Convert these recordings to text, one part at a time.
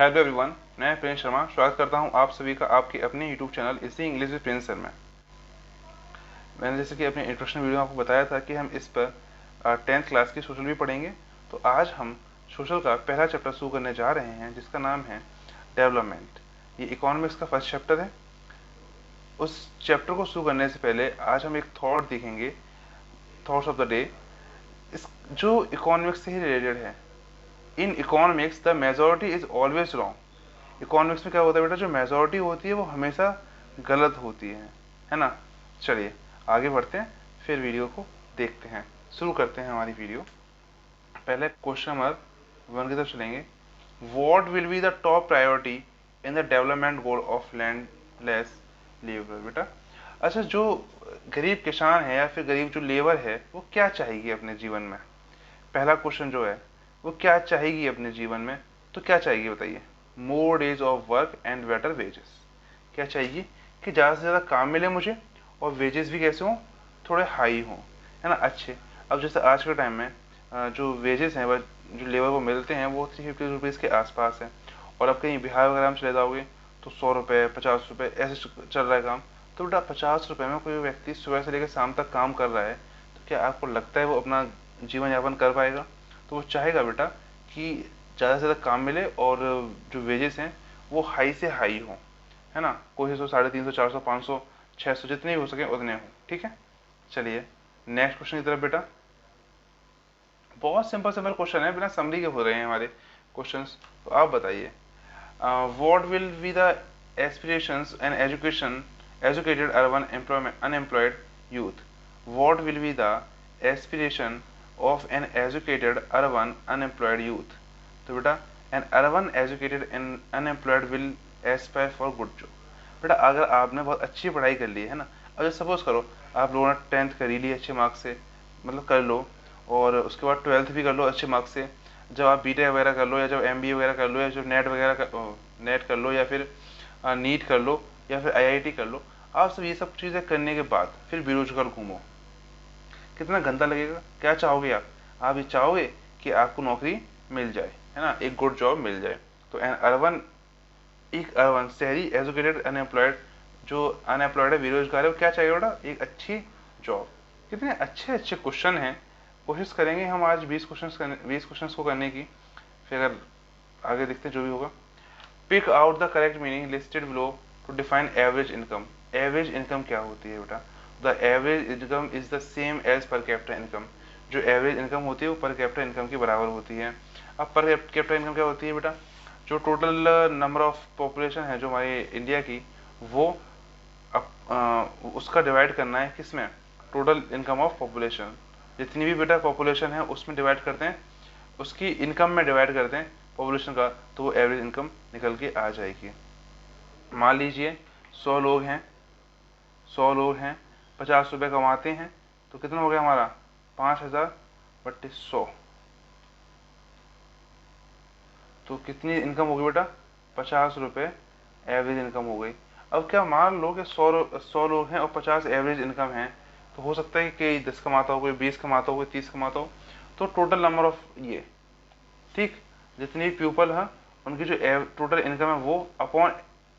Hello everyone, मैं Prince Sharma स्वागत करता हूं आप सभी का आपके अपने यूट्यूब चैनल इसी इंग्लिश विद प्रिंस सर में। मैंने जैसे कि अपने इंट्रोडक्शन वीडियो में आपको बताया था कि हम इस पर 10th क्लास की सोशल भी पढ़ेंगे। तो आज हम सोशल का पहला चैप्टर शुरू करने जा रहे हैं जिसका नाम है डेवलपमेंट। ये इकोनॉमिक्स का फर्स्ट चैप्टर है। उस चैप्टर को शुरू करने से पहले आज हम एक थॉट देखेंगे, थॉट्स ऑफ द डे, इस जो इकोनॉमिक्स से ही रिलेटेड है। In economics the majority is always wrong. Economics में क्या होता है बेटा, जो मेजोरिटी होती है वो हमेशा गलत होती है ना। चलिए आगे बढ़ते हैं, फिर वीडियो को देखते हैं, शुरू करते हैं हमारी वीडियो। पहले क्वेश्चन नंबर 1 की तरफ चलेंगे। What will be the top priority in the development goal of landless labour. बेटा अच्छा, जो गरीब किसान है या फिर गरीब जो लेबर है वो क्या चाहेगी अपने जीवन में। पहला क्वेश्चन जो है वो क्या चाहेगी अपने जीवन में, तो क्या चाहिए बताइए। More days of work and better wages. क्या चाहिए कि ज़्यादा से ज़्यादा काम मिले मुझे और वेजेस भी कैसे हों, थोड़े हाई हों, है ना, अच्छे। अब जैसे आज के टाइम में जो वेजेस हैं वह जो लेबर को मिलते हैं वो 350 रुपीज़ के आसपास है। और अब कहीं बिहार वगैरह में चले जाओगे तो 100 रुपये 50 रुपये ऐसे चल रहा है काम। तो बेटा 50 रुपये में कोई व्यक्ति सुबह से लेकर शाम तक काम कर रहा है, तो क्या आपको लगता है वो अपना जीवन यापन कर पाएगा। तो वो चाहेगा बेटा कि ज़्यादा से ज़्यादा काम मिले और जो वेजेस हैं वो हाई से हाई हों, है ना। कोशिश हो 350, 400, 500, 600 जितने भी हो सके उतने हों, ठीक है। चलिए नेक्स्ट क्वेश्चन की तरफ बेटा। बहुत सिंपल सिंपल क्वेश्चन है, बिना समरी के हो रहे हैं हमारे क्वेश्चंस। तो आप बताइए, what will be the aspirations and educated urban unemployed youth. What will be the aspiration of an educated urban unemployed youth. तो बेटा N urban educated and unemployed will Aspire for good job. बेटा अगर आपने बहुत अच्छी पढ़ाई कर ली है ना, अगर सपोज करो आप लोगों ने 10th कर ही ली अच्छे मार्क्स से, मतलब कर लो, और उसके बाद 12th भी कर लो अच्छे मार्क्स से। जब आप बीटेक वगैरह कर लो या जब एमबीए वगैरह कर लो या जब नेट कर लो या फिर नीट कर लो या फिर आईआईटी कर लो, आप सब ये सब चीज़ें करने के बाद फिर बेरोजगार घूमो, कितना गंदा लगेगा। क्या चाहोगे आप ये चाहोगे कि आपको नौकरी मिल जाए, है ना, एक गुड जॉब मिल जाए। तो एन अर्बन, एक अर्बन शहरी एजुकेटेड अनएम्प्लॉयड, जो अनएम्प्लॉयड है बेरोजगार है, वो क्या चाहिए बेटा, एक अच्छी जॉब। कितने अच्छे अच्छे क्वेश्चन हैं। कोशिश करेंगे हम आज 20 क्वेश्चन को करने की, फिर अगर आगे देखते हैं जो भी होगा। Pick out the correct meaning listed below to define average income. Average income क्या होती है बेटा। The average income is the same as per capita income. जो एवरेज इनकम होती है वो पर कैपिटा इनकम के बराबर होती है। अब पर कैपिटा इनकम क्या होती है बेटा, जो टोटल नंबर ऑफ पॉपुलेशन है जो हमारी इंडिया की, वो उसका डिवाइड करना है किस में, टोटल इनकम ऑफ पॉपुलेशन। जितनी भी बेटा पॉपुलेशन है उसमें डिवाइड करते हैं, उसकी इनकम में डिवाइड करते हैं पॉपुलेशन का, तो वो एवरेज इनकम निकल के आ जाएगी। मान लीजिए 100 लोग हैं 50 रुपये कमाते हैं, तो कितना हो गया हमारा 5000/100। तो कितनी इनकम होगी बेटा, 50 रुपये एवरेज इनकम हो गई। अब क्या मान लो कि 100 लोग हैं और 50 एवरेज इनकम है, तो हो सकता है कि 10 कमाता हो, कोई 20 कमाता हो, कोई 30 कमाता हो। तो टोटल नंबर ऑफ ये, ठीक, जितनी पीपल है उनकी जो टोटल इनकम है वो अपॉन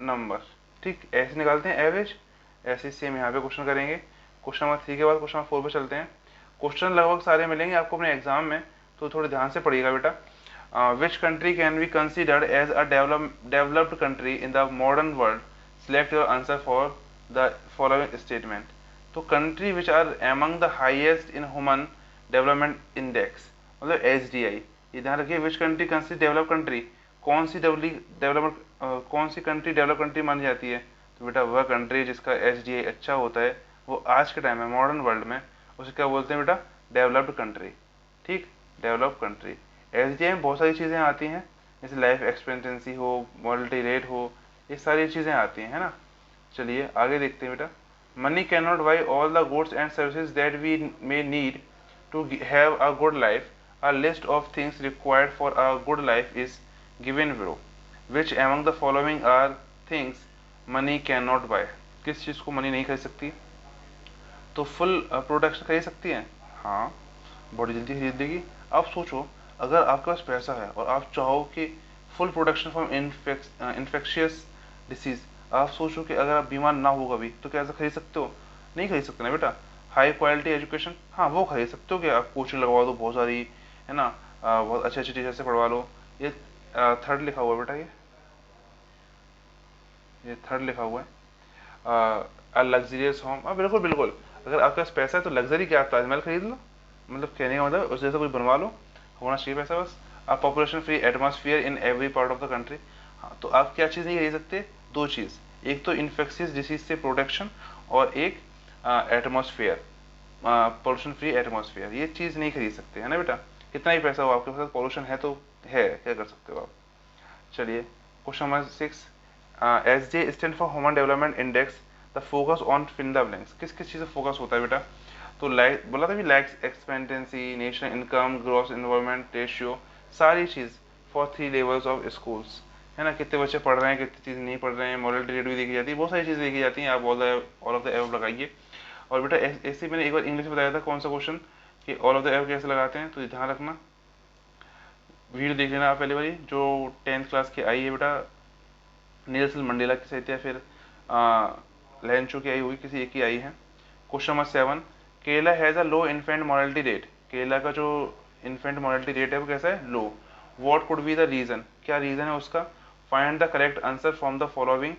नंबर, ठीक, ऐसे निकालते हैं एवरेज। ऐसे सेम यहाँ पे क्वेश्चन करेंगे। क्वेश्चन नंबर 3 के बाद क्वेश्चन नंबर 4 पे चलते हैं। क्वेश्चन लगभग सारे मिलेंगे आपको अपने एग्जाम में, तो थोड़े ध्यान से पढ़िएगा बेटा। Which country can be considered as a developed country in the modern world? Select your answer for the following statement. तो country which are among the highest in human development index, मतलब HDI। ये ध्यान रखिए, which country considered developed country, कौन सी development कौन सी country develop country मानी जाती है। तो बेटा वह कंट्री जिसका HDI अच्छा होता है वो आज के टाइम में मॉडर्न वर्ल्ड में उसे क्या बोलते हैं बेटा, डेवलप्ड कंट्री, ठीक, डेवलप्ड कंट्री। एसडीआई में बहुत सारी चीज़ें आती हैं, जैसे लाइफ एक्सपेक्टेंसी हो, मॉर्टलिटी रेट हो, ये सारी चीज़ें आती हैं, है ना। चलिए आगे देखते हैं बेटा। Money can not buy all the goods and services that we may need to have a good life. A list of things required for a good life is given below. Which among the following are things money can not buy. किस चीज़ को money नहीं खरीद सकती, तो full production खरीद सकती है, हाँ, बड़ी जल्दी खरीद देगी। आप सोचो, अगर आपके पास पैसा है और आप चाहो कि full protection from infectious disease. आप सोचो कि अगर आप बीमार ना हो कभी तो क्या ऐसा खरीद सकते हो? नहीं खरीद सकते ना बेटा। हाई क्वालिटी एजुकेशन, हाँ वो खरीद सकते हो कि आप कोचिंग लगवा दो बहुत सारी, है ना, बहुत अच्छे अच्छे टीचर से पढ़वा लो। ये थर्ड लिखा हुआ है बेटा, ये थर्ड लिखा हुआ है। लग्जरियस होम, हाँ बिल्कुल बिल्कुल। अगर आपके पास पैसा है तो लग्जरी क्या, आप ताजमहल खरीद लो, मतलब कहने का मतलब उस जैसा कुछ बनवा लो, होना चाहिए पैसा बस। आप population free atmosphere in every part of the country, हाँ तो आप क्या चीज़ नहीं खरीद सकते? दो चीज़, एक तो इन्फेक्शियस डिसीज से प्रोटेक्शन, और एक एटमॉस्फेयर, पोल्यूशन फ्री एटमॉस्फेयर, ये चीज़ नहीं खरीद सकते, है ना बेटा। कितना ही पैसा हो आपके पास, पोल्यूशन है तो है, क्या कर सकते हो आप। चलिए question number 6, S J stand for human development index, the focus on fill the blanks, किस किस चीज़ से फोकस होता है बेटा? तो लाइक बोला था भी, like expectancy, national income, gross environment ratio, सारी चीज़ फॉर 3 लेवल्स ऑफ स्कूल्स, है ना, कितने बच्चे पढ़ रहे हैं, कितनी चीज़ नहीं पढ़ रहे हैं, मॉरलिटी रेट भी देखी जाती है, बहुत सारी चीज़ें देखी जाती हैं। आप ऑल ऑफ द एबव लगाइए। और बेटा ऐसे मैंने एक बार इंग्लिश में बताया था कौन सा क्वेश्चन, कि ऑल ऑफ द एबव कैसे लगाते हैं, तो ध्यान रखना, वीडियो देख लेना आप पहले वाली जो 10th क्लास की आई है बेटा, नेल्सन मंडेला की सहित, या फिर लेंचो की आई हुई, किसी एक की आई है। Question number 7, Kerala has a low infant mortality rate, Kerala का जो इन्फेंट मॉर्टलिटी रेट है वो कैसा है? Low. What could be the reason, क्या रीजन है उसका? Find the correct answer from the following,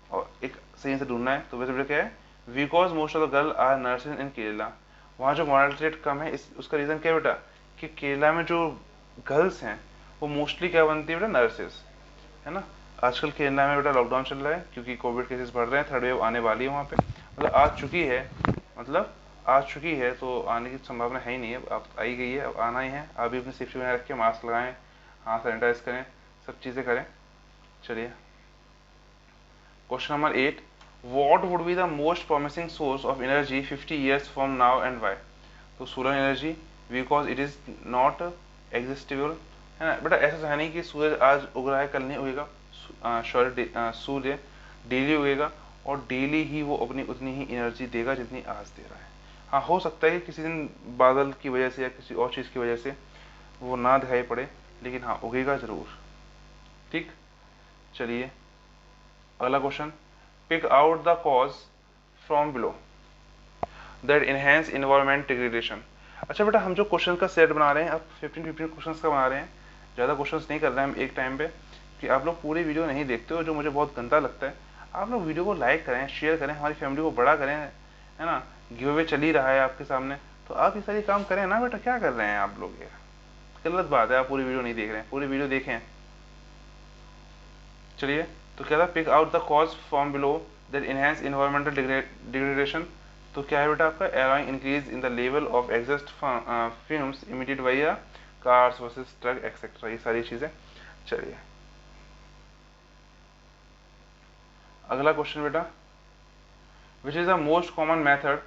और एक सही से ढूंढना है। तो वैसे बेटा क्या है? Because most of the girl are nurses in Kerala, वहाँ जो मॉर्टलिटी रेट कम है, इस उसका रीजन क्या है बेटा? कि केरला में जो गर्ल्स हैं वो मोस्टली क्या बनती है बेटा? नर्सेज, है ना। आजकल केरला में बेटा लॉकडाउन चल रहा है क्योंकि कोविड केसेस बढ़ रहे हैं, थर्ड वेव आने वाली है वहाँ पे, मतलब आ चुकी है, मतलब आ चुकी है, तो आने की संभावना है ही नहीं है, अब आई गई है, अब आना ही है। आप भी अपनी सेफ्टी बनाए रखें, मास्क लगाएं, हाथ सैनिटाइज करें, सब चीज़ें करें। चलिए question number 8, what would be the most promising source of energy 50 years from now and why? तो solar energy, because it is not existable, है ना बेटा। ऐसा है नहीं कि सूरज आज उग रहा है कल नहीं उगेगा, सूर्य डेली उगेगा, और डेली ही वो अपनी उतनी ही एनर्जी देगा जितनी आज दे रहा है। हाँ हो सकता है कि किसी दिन बादल की वजह से या किसी और चीज़ की वजह से वो ना दिखाई पड़े, लेकिन हाँ उगेगा ज़रूर। ठीक, चलिए अगला question, pick out the cause from below that enhance environment degradation. अच्छा बेटा, हम जो क्वेश्चन का सेट बना रहे हैं, अब 15 क्वेश्चन का बना रहे हैं, ज़्यादा क्वेश्चन नहीं कर रहे हैं हम एक टाइम पे, कि आप लोग पूरी वीडियो नहीं देखते हो, जो मुझे बहुत गंदा लगता है। आप लोग वीडियो को लाइक करें, शेयर करें, हमारी फैमिली को बड़ा करें, है ना। गिव अवे चल ही रहा है आपके सामने, तो आप ये सारी काम करें ना बेटा। क्या कर रहे हैं आप लोग? ये गलत बात है, आप पूरी वीडियो नहीं देख रहे हैं, पूरी वीडियो देखें। चलिए, तो क्या था, pick out the cause from below that enhance environmental degradation, तो क्या है बेटा आपका? Allowing increase in the level of exhaust fumes emitted by cars versus truck etcetera, ये सारी चीज़ें। चलिए अगला क्वेश्चन बेटा, which is the most common method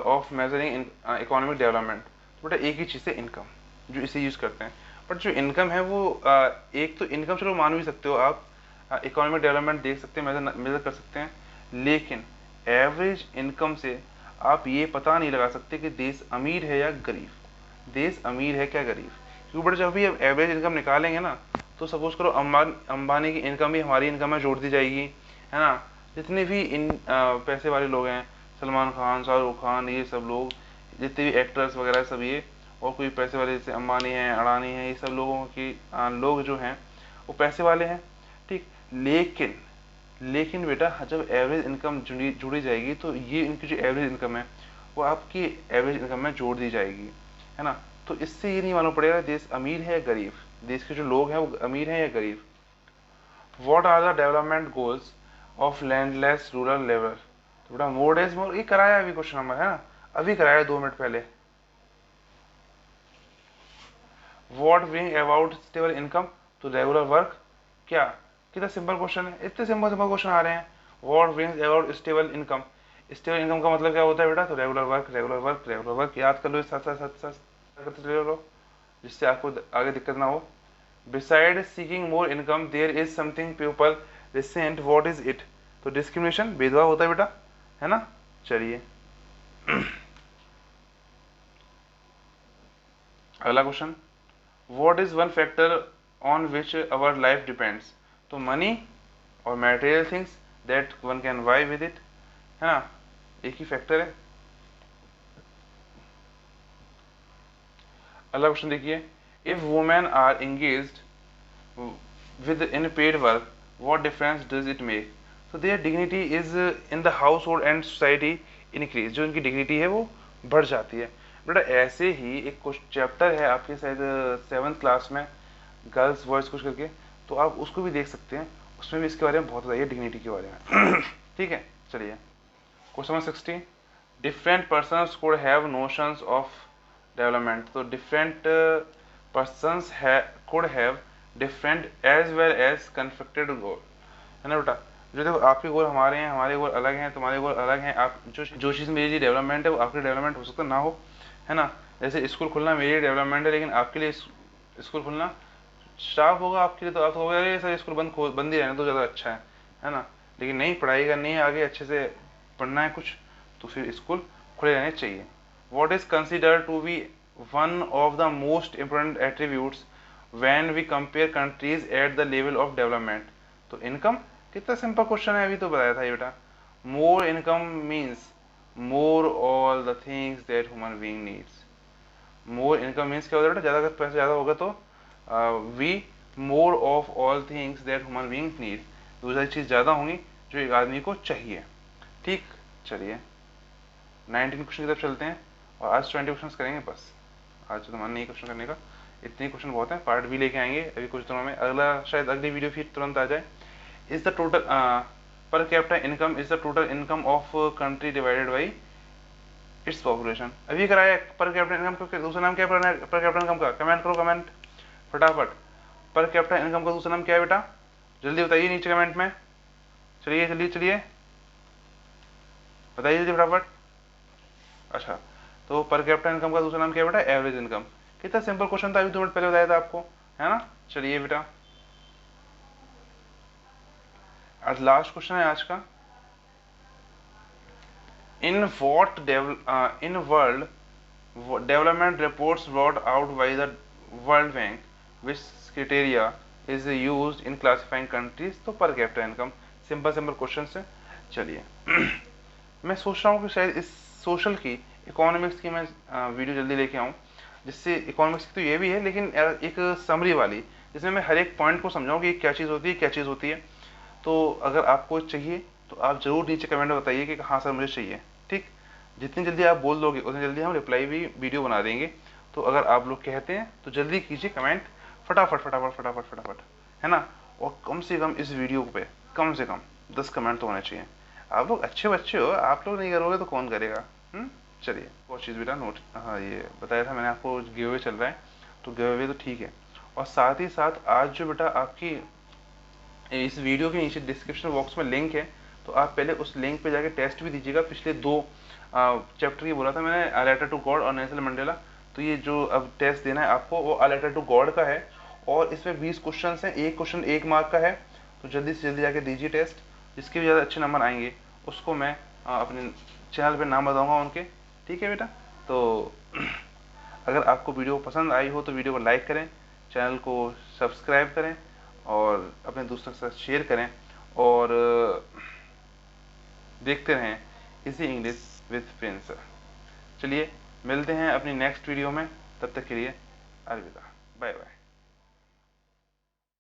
of measuring economic development? तो बेटा एक ही चीज़ है, इनकम, जो इसे यूज़ करते हैं। बट जो इनकम है वो एक तो इनकम चलो मान भी सकते हो आप, इकोनॉमिक डेवलपमेंट देख सकते हैं, मेजर कर सकते हैं, लेकिन एवरेज इनकम से आप ये पता नहीं लगा सकते कि देश अमीर है या गरीब, देश अमीर है क्या गरीब। क्योंकि बट जब भी आप एवरेज इनकम निकालेंगे ना, तो सपोज करो अंबानी की इनकम भी हमारी इनकम में जोड़ दी जाएगी, है ना। जितने भी पैसे वाले लोग हैं, सलमान खान, शाहरुख खान, ये सब लोग, जितने भी एक्टर्स वगैरह सब ये, और कोई पैसे वाले जैसे अंबानी हैं, अडानी हैं, ये सब लोगों की लोग जो हैं वो पैसे वाले हैं, ठीक। लेकिन लेकिन बेटा जब एवरेज इनकम जुड़ी जाएगी, तो ये इनकी जो एवरेज इनकम है वो आपकी एवरेज इनकम में जोड़ दी जाएगी, है ना। तो इससे ये नहीं मालूम पड़ेगा देश अमीर है या गरीब, देश के जो लोग हैं वो अमीर हैं या गरीब। What are the development goals of landless rural level? तो बेटा मोर इज मोर, ये कराया अभी क्वेश्चन नंबर, है ना, अभी कराया 2 मिनट पहले। What bring about stable income to regular work? क्या, कितना सिंपल क्वेश्चन है, इतने सिंपल सिंपल क्वेश्चन आ रहे हैं। What brings about stable income, stable income का मतलब क्या होता है बेटा? तो regular work, regular work, regular work, याद कर लो, साथ साथ साथ साथ करते चले लो, जिससे आपको आगे दिक्कत ना हो। Beside seeking more income there is something people resent, what is it? तो डिस्क्रिमिनेशन, भेदभाव होता है बेटा, है ना। चलिए अगला question, what is one factor on which our life depends. तो मनी और material things that one can buy with it, है ना, एक ही फैक्टर है। अगला क्वेश्चन देखिए, if women are engaged with in paid work, what difference does it make? So their dignity is in the household and society increase, जो इनकी dignity है वो बढ़ जाती है। बेटा ऐसे ही एक कुछ चैप्टर है आपके शायद 7th क्लास में, गर्ल्स बॉयज कुछ करके, तो आप उसको भी देख सकते हैं, उसमें भी इसके बारे में बहुत बताइए डिग्निटी के बारे में। ठीक है, चलिए question number 16, different persons could have notions of development. तो different persons could have different as well as conflicted goal, है ना बेटा। जो देखो आपके गोल हमारे हैं, हमारे गोल अलग हैं, तुम्हारे गोल अलग हैं। आप जो चीज़ मेरी डेवलपमेंट है वो आपकी डेवलपमेंट हो सकता ना हो, है ना। जैसे स्कूल खुलना मेरी डेवलपमेंट है, लेकिन आपके लिए स्कूल खुलना स्टाफ होगा आपके लिए, तो आप कहोगे अरे सर स्कूल बंद ही रहने तो ज़्यादा अच्छा है ना। लेकिन नहीं, पढ़ाई करनी है, आगे अच्छे से पढ़ना है कुछ, तो फिर स्कूल खुले रहने चाहिए। What is considered to be one of the most important attributes when we compare countries at the level of development? तो इनकम, कितना सिंपल क्वेश्चन है, अभी तो बताया था ये बेटा। More income means more all the things that human being needs. More income means क्या होता है बेटा, ज़्यादा अगर पैसा ज़्यादा होगा तो we more of all things that human being need, दूसरी चीज़ ज़्यादा होंगी जो एक आदमी को चाहिए। ठीक, चलिए 19 क्वेश्चन की तरफ चलते हैं, और आज 20 क्वेश्चन करेंगे बस। आज तो मन नहीं क्वेश्चन करने का, इतने क्वेश्चन बहुत हैं, पार्ट भी लेके आएंगे अभी कुछ दिनों में, अगला शायद अगली वीडियो फिर तुरंत आ जाए। इज द टोटल पर capita income is the total income of country divided by its population. अभी कराया पर कैपिटा इनकम का दूसरा नाम क्या है, पर कैपिटा इनकम का कमेंट करो, कमेंट फटाफट। पर कैपिटा इनकम का दूसरा नाम क्या है बेटा, जल्दी बताइए नीचे कमेंट में। चलिए चलिए चलिए बताइए जल्दी फटाफट। अच्छा, तो पर कैपिटा इनकम का दूसरा नाम क्या है बेटा, एवरेज इनकम। कितना सिंपल क्वेश्चन था, अभी 2 मिनट पहले बताया था आपको, है ना। चलिए बेटा आज लास्ट क्वेश्चन है आज का। In what in world development reports brought out by the World Bank which criteria is used in classifying countries. तो per capita income, simple simple question है। चलिए मैं सोच रहा हूँ कि शायद इस सोशल की, इकोनॉमिक्स की मैं वीडियो जल्दी लेके आऊँ, जिससे इकोनॉमिक्स की तो ये भी है, लेकिन एक समरी वाली, जिसमें मैं हर एक पॉइंट को समझाऊँ कि क्या चीज़ होती है, क्या चीज़ होती है। तो अगर आपको चाहिए तो आप ज़रूर नीचे कमेंट में बताइए कि हाँ सर मुझे चाहिए। ठीक, जितनी जल्दी आप बोल दोगे उतनी जल्दी हम रिप्लाई भी वीडियो बना देंगे। तो अगर आप लोग कहते हैं तो जल्दी कीजिए कमेंट, फटाफट फटाफट फटाफट फटाफट, है ना। और कम से कम इस वीडियो पे कम से कम 10 कमेंट तो होने चाहिए। आप लोग अच्छे बच्चे हो, आप लोग नहीं करोगे तो कौन करेगा। चलिए बहुत चीज़ बेटा नोट, हाँ ये बताया था मैंने आपको, गिव अवे चल रहा है, तो गिव अवे तो ठीक है। और साथ ही साथ आज जो बेटा आपकी इस वीडियो के नीचे डिस्क्रिप्शन बॉक्स में लिंक है, तो आप पहले उस लिंक पे जाके टेस्ट भी दीजिएगा। पिछले 2 चैप्टर की बोला था मैंने, अ लेटर टू गॉड और नेल्सन मंडेला। तो ये जो अब टेस्ट देना है आपको वो अ लेटर टू गॉड का है, और इसमें 20 क्वेश्चन हैं, एक क्वेश्चन 1 मार्क का है। तो जल्दी से जल्दी जाके दीजिए टेस्ट, जिसके भी ज़्यादा अच्छे नंबर आएंगे उसको मैं अपने चैनल पे नाम बताऊँगा उनके। ठीक है बेटा, तो अगर आपको वीडियो पसंद आई हो तो वीडियो को लाइक करें, चैनल को सब्सक्राइब करें, और अपने दोस्तों के साथ शेयर करें, और देखते रहें इजी इंग्लिश विद प्रिंस। चलिए मिलते हैं अपनी नेक्स्ट वीडियो में, तब तक के लिए अलविदा, बाय बाय।